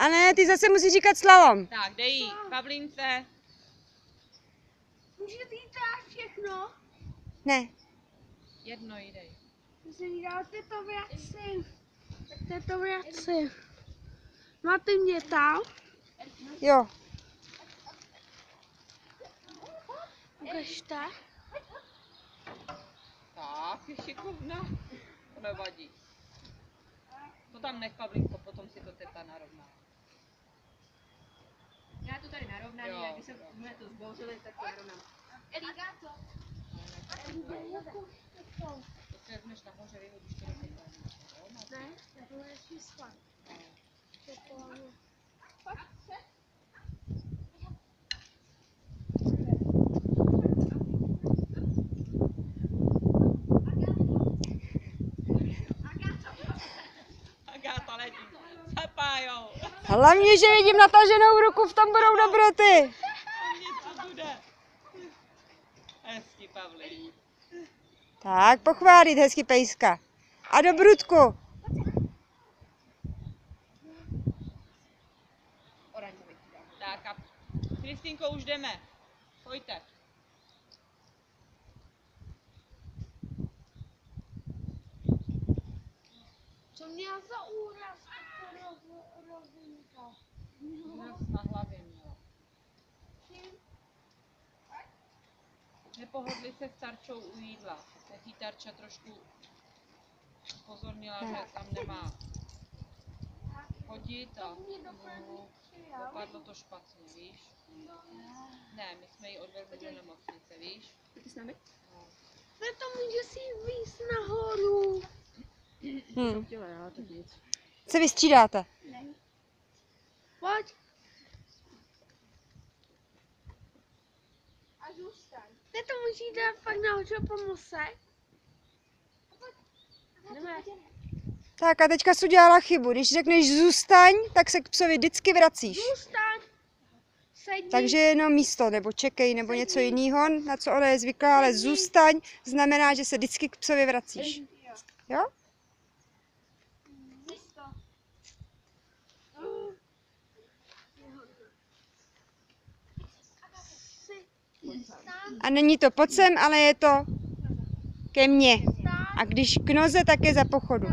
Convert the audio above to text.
A ne, ty zase musíš říkat slalom. Tak, dej jí, Pavlínce. Můžete jít dát všechno? Ne. Jedno jí dej. Musím jí dát tetovaci. Tetovaci. Máte mě tam? Jo. Ukažte. Tak, je šikovná. To nevadí. To tam nech, Pavlínko, potom si to teta narovná. Já to tady narovnám, Jo, jak když jsme to zbouřili, tak to narovnám. To si vezmeš nahoře, vyhodíš to do pytle. Ne, to je čísla. Agáta letí. Zapájou. Hlavně, že vidím nataženou ruku, v tom budou dobroty. Něco bude. Hezky, Pavlí. Tak, pochválit hezky pejska. A do brudku. Oranžový. Tak a Kristýnko, už jdeme. Pojďte. Co měla za úraz? Rovinka. Na hlavě měla. Nepohodli se s Tarčou u jídla. Tak jí Tarča trošku upozornila, že tam nemá chodit a dopadlo to špatně, víš? Ne, my jsme ji odvezli do nemocnice, víš? Ty s námi? Ne, to může si víc nahoru. Chtěla já, tak nic. Se vystřídáte. Pojď. A zůstaň. Ne, to musí dát fakt nahoře pomoci. Jdeme. Tak a teďka jsi udělala chybu. Když řekneš zůstaň, tak se k psovi vždycky vracíš. Zůstaň. Sedni. Takže jenom místo, nebo čekej, nebo něco jiného, na co ona je zvyklá, ale zůstaň znamená, že se vždycky k psovi vracíš. Jo? A není to pod sem, ale je to ke mně. A když k noze, tak je za pochodu.